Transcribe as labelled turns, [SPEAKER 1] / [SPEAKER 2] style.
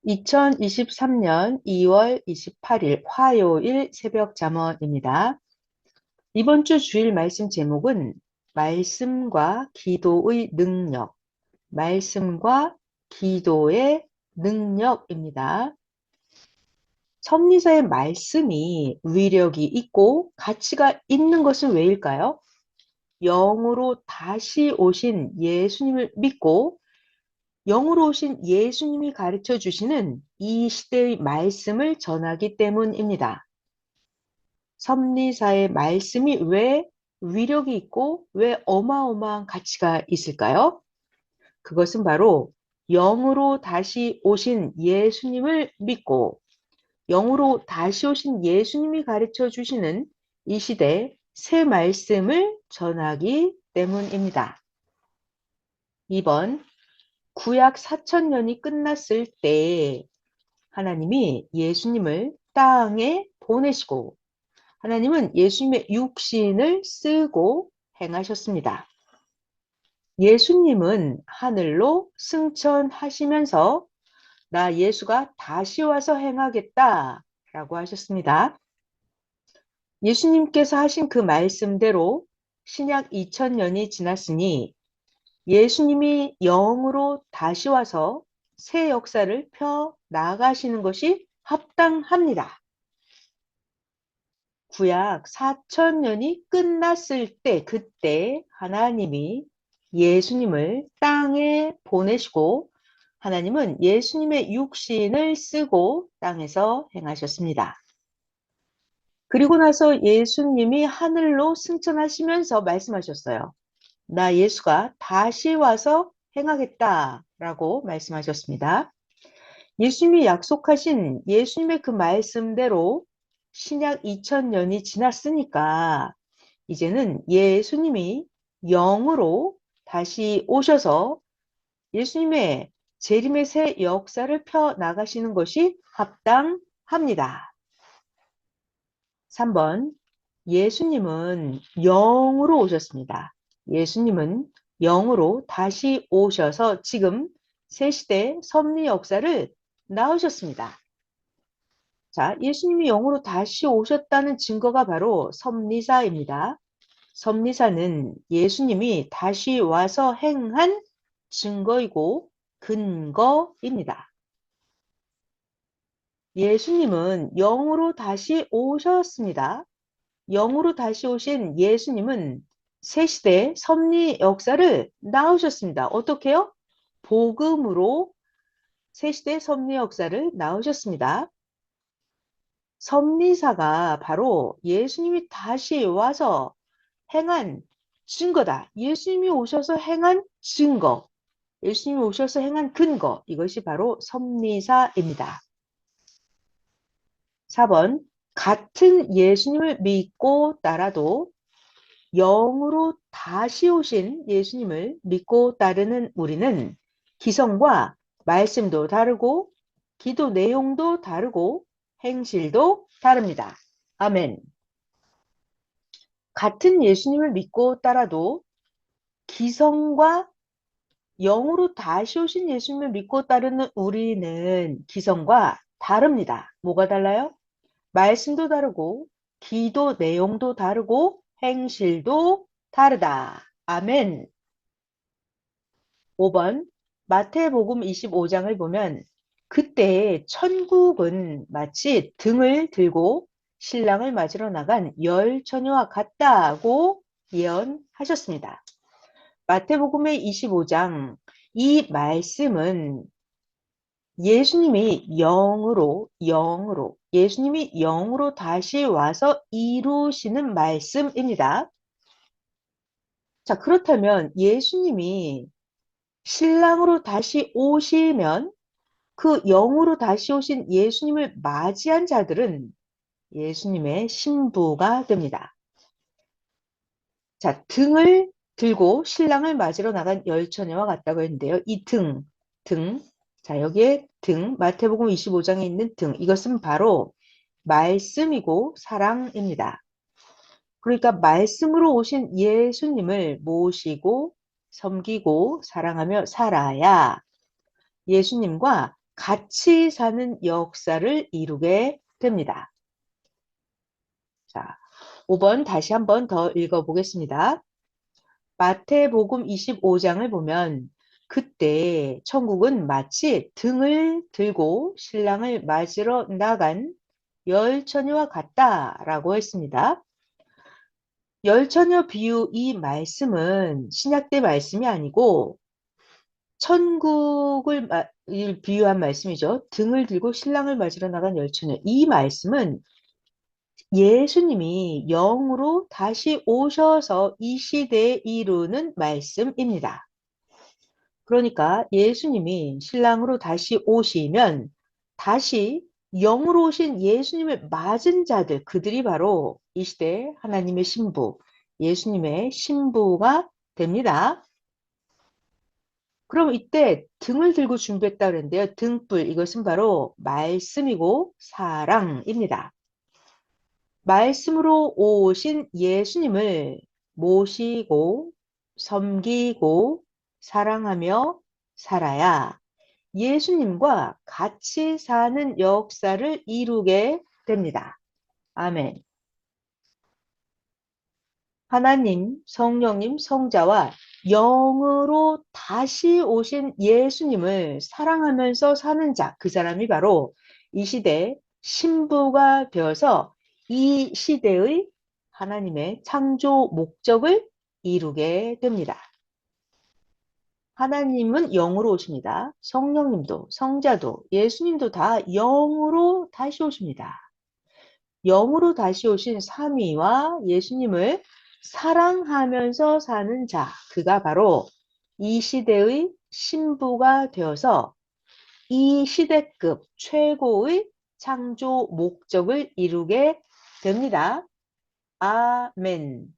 [SPEAKER 1] 2023년 2월 28일 화요일 새벽 잠언입니다. 이번 주 주일 말씀 제목은 말씀과 기도의 능력, 말씀과 기도의 능력입니다. 섭리사의 말씀이 위력이 있고 가치가 있는 것은 왜일까요? 영으로 다시 오신 예수님을 믿고 영으로 오신 예수님이 가르쳐 주시는 이 시대의 말씀을 전하기 때문입니다. 섭리사의 말씀이 왜 위력이 있고 왜 어마어마한 가치가 있을까요? 그것은 바로 영으로 다시 오신 예수님을 믿고 영으로 다시 오신 예수님이 가르쳐 주시는 이 시대 새 말씀을 전하기 때문입니다. 2번 구약 4,000년이 끝났을 때 하나님이 예수님을 땅에 보내시고 하나님은 예수님의 육신을 쓰고 행하셨습니다. 예수님은 하늘로 승천하시면서 나 예수가 다시 와서 행하겠다 라고 하셨습니다. 예수님께서 하신 그 말씀대로 신약 2000년이 지났으니 예수님이 영으로 다시 와서 새 역사를 펴 나가시는 것이 합당합니다. 구약 4,000년이 끝났을 때 그때 하나님이 예수님을 땅에 보내시고 하나님은 예수님의 육신을 쓰고 땅에서 행하셨습니다. 그리고 나서 예수님이 하늘로 승천하시면서 말씀하셨어요. 나 예수가 다시 와서 행하겠다라고 말씀하셨습니다. 예수님이 약속하신 예수님의 그 말씀대로 신약 2000년이 지났으니까 이제는 예수님이 영으로 다시 오셔서 예수님의 재림의 새 역사를 펴 나가시는 것이 합당합니다. 3번 예수님은 영으로 오셨습니다. 예수님은 영으로 다시 오셔서 지금 새시대 섭리 역사를 낳으셨습니다. 자, 예수님이 영으로 다시 오셨다는 증거가 바로 섭리사입니다. 섭리사는 예수님이 다시 와서 행한 증거이고 근거입니다. 예수님은 영으로 다시 오셨습니다. 영으로 다시 오신 예수님은 새시대 섭리 역사를 낳으셨습니다. 어떻게요? 복음으로 새시대 섭리 역사를 낳으셨습니다. 섭리사가 바로 예수님이 다시 와서 행한 증거다. 예수님이 오셔서 행한 증거, 예수님이 오셔서 행한 근거, 이것이 바로 섭리사입니다. 4번 같은 예수님을 믿고 따라도 영으로 다시 오신 예수님을 믿고 따르는 우리는 기성과 말씀도 다르고 기도 내용도 다르고 행실도 다릅니다. 아멘. 같은 예수님을 믿고 따라도 기성과 영으로 다시 오신 예수님을 믿고 따르는 우리는 기성과 다릅니다. 뭐가 달라요? 말씀도 다르고 기도 내용도 다르고 행실도 다르다. 아멘. 5번 마태복음 25장을 보면 그때 천국은 마치 등을 들고 신랑을 맞으러 나간 열 처녀와 같다고 예언하셨습니다. 마태복음의 25장 이 말씀은 예수님이 영으로 다시 와서 이루시는 말씀입니다. 자, 그렇다면 예수님이 신랑으로 다시 오시면 그 영으로 다시 오신 예수님을 맞이한 자들은 예수님의 신부가 됩니다. 자, 등을 들고 신랑을 맞으러 나간 열 처녀와 같다고 했는데요. 이 등. 자, 여기에 등, 마태복음 25장에 있는 등. 이것은 바로 말씀이고 사랑입니다. 그러니까 말씀으로 오신 예수님을 모시고 섬기고 사랑하며 살아야 예수님과 같이 사는 역사를 이루게 됩니다. 자, 5번 다시 한번 더 읽어보겠습니다. 마태복음 25장을 보면 그때 천국은 마치 등을 들고 신랑을 맞으러 나간 열 처녀와 같다라고 했습니다. 열 처녀 비유 이 말씀은 신약 때 말씀이 아니고 천국을 비유한 말씀이죠. 등을 들고 신랑을 맞으러 나간 열 처녀. 이 말씀은 예수님이 영으로 다시 오셔서 이 시대에 이루는 말씀입니다. 그러니까 예수님이 신랑으로 다시 오시면 다시 영으로 오신 예수님을 맞은 자들, 그들이 바로 이 시대 하나님의 신부, 예수님의 신부가 됩니다. 그럼 이때 등을 들고 준비했다 그랬는데요. 등불, 이것은 바로 말씀이고 사랑입니다. 말씀으로 오신 예수님을 모시고 섬기고 사랑하며 살아야 예수님과 같이 사는 역사를 이루게 됩니다. 아멘. 하나님, 성령님, 성자와 영으로 다시 오신 예수님을 사랑하면서 사는 자, 그 사람이 바로 이 시대 신부가 되어서 이 시대의 하나님의 창조 목적을 이루게 됩니다. 하나님은 영으로 오십니다. 성령님도, 성자도, 예수님도 다 영으로 다시 오십니다. 영으로 다시 오신 삼위와 예수님을 사랑하면서 사는 자, 그가 바로 이 시대의 신부가 되어서 이 시대급 최고의 창조 목적을 이루게 됩니다. 아멘.